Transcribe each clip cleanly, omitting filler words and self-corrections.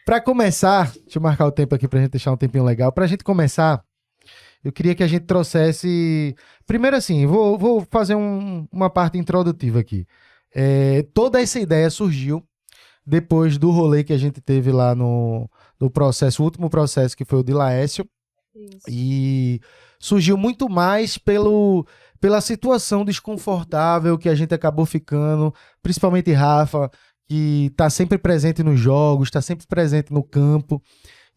Pra começar, deixa eu marcar o tempo aqui pra gente deixar um tempinho legal. Pra gente começar, eu queria que a gente trouxesse... Primeiro assim, vou fazer uma parte introdutiva aqui. Toda essa ideia surgiu depois do rolê que a gente teve lá no processo, o último processo que foi o de Laécio. Isso. E surgiu muito mais pela situação desconfortável que a gente acabou ficando, principalmente Rafa, que está sempre presente nos jogos, está sempre presente no campo,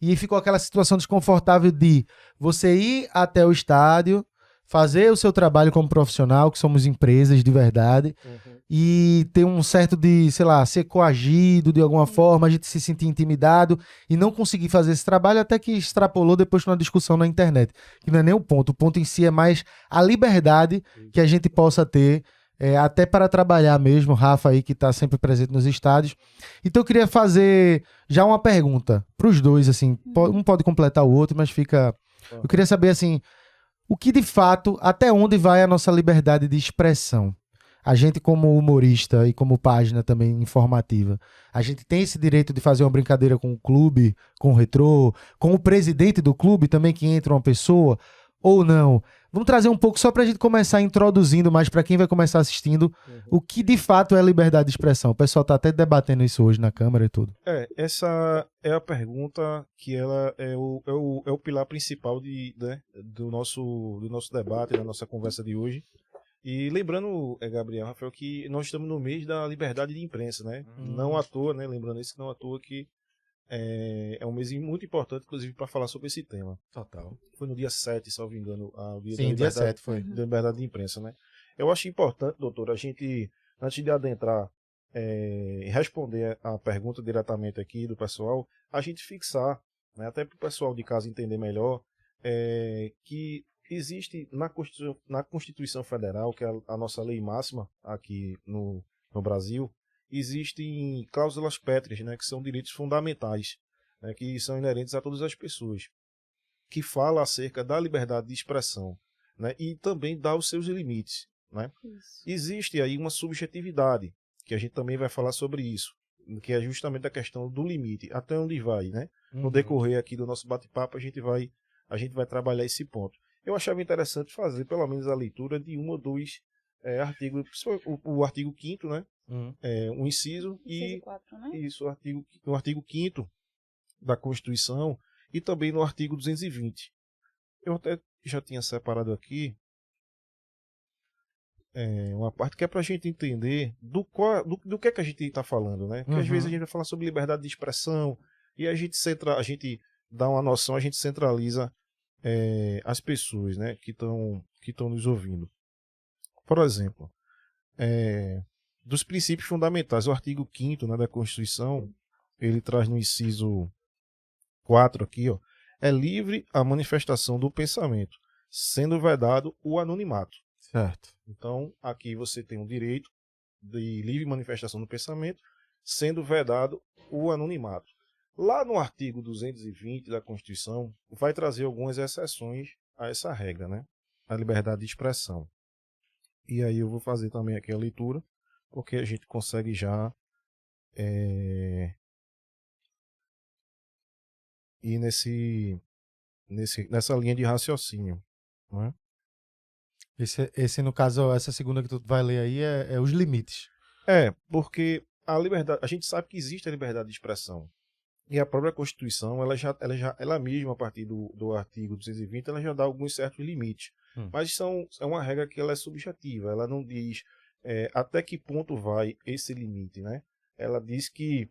e ficou aquela situação desconfortável de você ir até o estádio, fazer o seu trabalho como profissional, que somos empresas de verdade, e ter um certo de, sei lá, ser coagido de alguma forma, a gente se sentir intimidado e não conseguir fazer esse trabalho, até que extrapolou depois numa discussão na internet, que não é nem o ponto em si é mais a liberdade que a gente possa ter, até para trabalhar mesmo, Rafa aí que está sempre presente nos estádios. Então eu queria fazer já uma pergunta para os dois, assim, um pode completar o outro, mas fica... Eu queria saber, assim, o que de fato, até onde vai a nossa liberdade de expressão? A gente, como humorista e como página também informativa, a gente tem esse direito de fazer uma brincadeira com o clube, com o Retrô, com o presidente do clube também, que entra uma pessoa, ou não? Vamos trazer um pouco só pra gente começar introduzindo mais pra quem vai começar assistindo o que de fato é liberdade de expressão. O pessoal tá até debatendo isso hoje na Câmara e tudo. Essa é a pergunta que ela é o pilar principal do nosso debate, da nossa conversa de hoje. E lembrando, Gabriel, Rafael, que nós estamos no mês da liberdade de imprensa, né? Não à toa, né? Lembrando isso, não à toa que é um mês muito importante, inclusive, para falar sobre esse tema. Total. Foi no dia 7, salvo engano, o dia Sim, da dia liberdade, 7 foi. da liberdade de imprensa, né? Eu acho importante, doutor, a gente, antes de adentrar e responder a pergunta diretamente aqui do pessoal, a gente fixar, né, até para o pessoal de casa entender melhor, que existe na Constituição Federal, que é a nossa lei máxima aqui no Brasil, existem cláusulas pétreas, né, que são direitos fundamentais, né, que são inerentes a todas as pessoas, que fala acerca da liberdade de expressão, né, e também dá os seus limites, né? Existe aí uma subjetividade, que a gente também vai falar sobre isso, que é justamente a questão do limite, até onde vai, né? No decorrer aqui do nosso bate-papo, a gente vai trabalhar esse ponto. Eu achava interessante fazer pelo menos a leitura de um ou dois artigos, o artigo 5º, né? Um inciso e 4, né? isso, o artigo 5º da Constituição e também no artigo 220. Eu até já tinha separado aqui uma parte que é para a gente entender do que é que a gente está falando, né? Porque às vezes a gente vai falar sobre liberdade de expressão e a gente dá uma noção, a gente centraliza as pessoas, né, que estão nos ouvindo. Por exemplo, dos princípios fundamentais, o artigo 5º, né, da Constituição, ele traz no inciso 4 aqui, ó, é livre a manifestação do pensamento, sendo vedado o anonimato. Certo. Então, aqui você tem um direito de livre manifestação do pensamento, sendo vedado o anonimato. Lá no artigo 220 da Constituição, vai trazer algumas exceções a essa regra, né? A liberdade de expressão. E aí eu vou fazer também aqui a leitura, porque a gente consegue já ir nessa linha de raciocínio, né? Esse, no caso, essa segunda que tu vai ler aí é os limites. Porque a gente sabe que existe a liberdade de expressão. E a própria Constituição, ela mesma, a partir do artigo 220, ela já dá alguns certos limites. Mas é uma regra que ela é subjetiva, ela não diz até que ponto vai esse limite, né? Ela diz que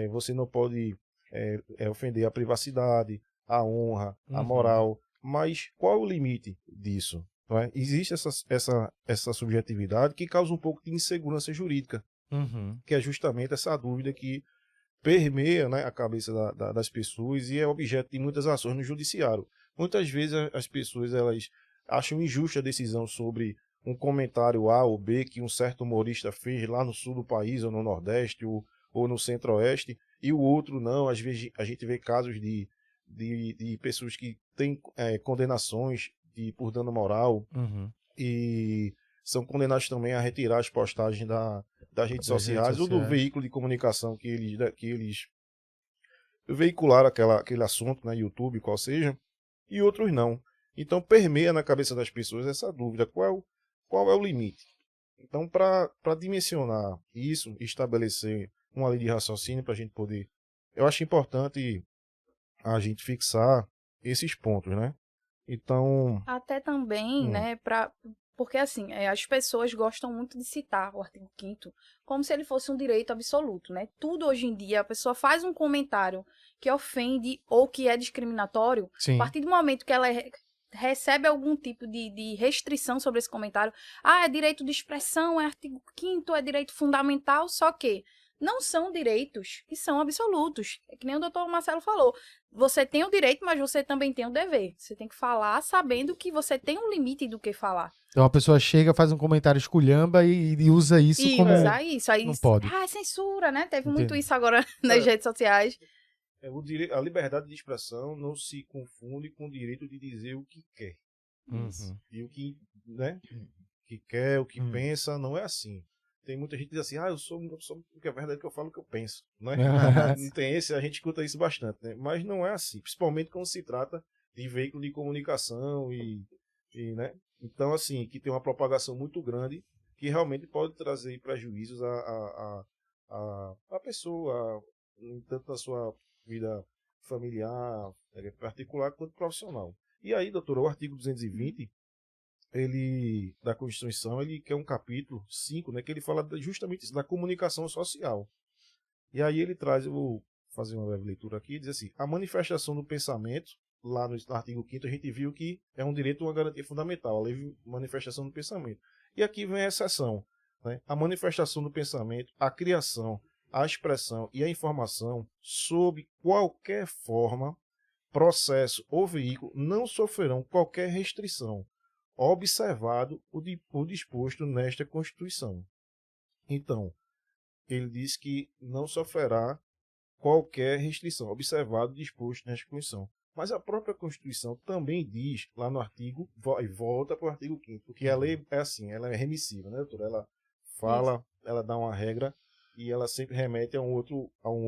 você não pode ofender a privacidade, a honra, a moral, mas qual é o limite disso? Não é? Existe essa subjetividade que causa um pouco de insegurança jurídica, que é justamente essa dúvida que permeia, né, a cabeça das pessoas e é objeto de muitas ações no judiciário. Muitas vezes as pessoas elas acham injusta a decisão sobre um comentário A ou B que um certo humorista fez lá no sul do país, ou no Nordeste, ou no Centro-Oeste, e o outro não. Às vezes a gente vê casos de pessoas que têm condenações por dano moral e são condenados também a retirar as postagens das redes sociais ou do veículo de comunicação que eles veicular aquele assunto na YouTube, qual seja, e outros não. Então permeia na cabeça das pessoas essa dúvida, qual é o limite? Então, para dimensionar isso, estabelecer uma linha de raciocínio para a gente poder... Eu acho importante a gente fixar esses pontos, né? Então... Até também, né, porque assim, as pessoas gostam muito de citar o artigo 5º como se ele fosse um direito absoluto, né? Tudo hoje em dia, a pessoa faz um comentário que ofende ou que é discriminatório, Sim. a partir do momento que ela recebe algum tipo de restrição sobre esse comentário, é direito de expressão, é artigo 5º, é direito fundamental, só que não são direitos que são absolutos. É que nem o doutor Marcelo falou. Você tem o direito, mas você também tem o dever. Você tem que falar sabendo que você tem um limite do que falar. Então a pessoa chega, faz um comentário esculhamba e usa isso como... Usa isso. Aí, não pode. é censura, né? Teve Entendi. muito isso agora nas redes sociais. A liberdade de expressão não se confunde com o direito de dizer o que quer. Uhum. E o que, né, que quer, o que pensa, não é assim. Tem muita gente que diz assim, eu sou o que é verdade que eu falo o que eu penso, né? Não tem a gente escuta isso bastante, né? Mas não é assim, principalmente quando se trata de veículo de comunicação e né? Então, assim, que tem uma propagação muito grande que realmente pode trazer prejuízos à pessoa, tanto na sua vida familiar, particular, quanto profissional. E aí, doutor, o artigo 220 da Constituição, ele quer um capítulo 5, né, que ele fala justamente isso, da comunicação social. E aí ele traz, eu vou fazer uma breve leitura aqui, diz assim, a manifestação do pensamento, lá no artigo 5º, a gente viu que é um direito, uma garantia fundamental, a lei de manifestação do pensamento. E aqui vem a exceção, né, a manifestação do pensamento, a criação, a expressão e a informação, sob qualquer forma, processo ou veículo, não sofrerão qualquer restrição, observado o disposto nesta Constituição. Então, ele diz que não sofrerá qualquer restrição, observado o disposto nesta Constituição. Mas a própria Constituição também diz, lá no artigo, e volta para o artigo 5º, porque a lei é assim, ela é remissiva, né, doutora? Ela fala, ela dá uma regra e ela sempre remete a um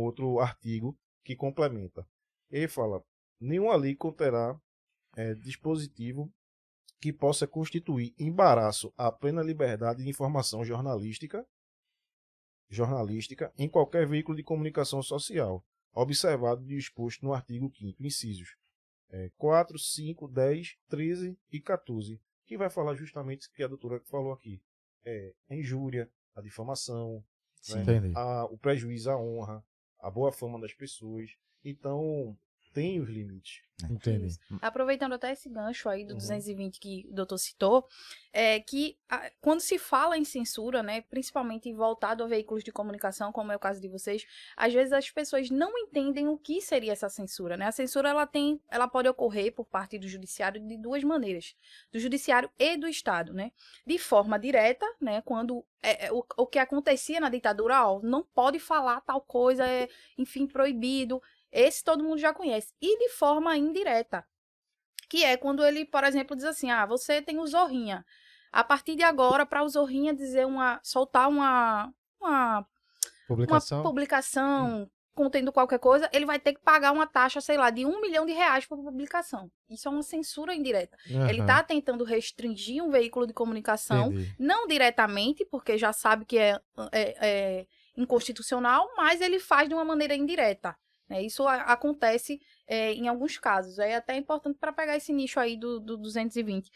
outro artigo que complementa. Ele fala, nenhuma lei conterá dispositivo que possa constituir embaraço à plena liberdade de informação jornalística em qualquer veículo de comunicação social, observado o disposto no artigo 5º, incisos 4, 5, 10, 13 e 14, que vai falar justamente o que a doutora falou aqui. A injúria, a difamação, né, o prejuízo à honra, a boa fama das pessoas. Então, tem os limites. Entendi. Aproveitando até esse gancho aí do 220 que o doutor citou, quando se fala em censura, né, principalmente voltado a veículos de comunicação, como é o caso de vocês, às vezes as pessoas não entendem o que seria essa censura, né? A censura ela pode ocorrer por parte do judiciário de duas maneiras, do judiciário e do Estado, né? De forma direta, né, quando o que acontecia na ditadura, não pode falar tal coisa, enfim, proibido. Esse todo mundo já conhece. E de forma indireta, que é quando ele, por exemplo, diz assim, você tem o Zorrinha. A partir de agora, para o Zorrinha soltar uma publicação contendo qualquer coisa, ele vai ter que pagar uma taxa, sei lá, de R$1 milhão por publicação. Isso é uma censura indireta. Ele está tentando restringir um veículo de comunicação, não diretamente, porque já sabe que é inconstitucional, mas ele faz de uma maneira indireta. Isso acontece em alguns casos. É até importante para pegar esse nicho aí do 220.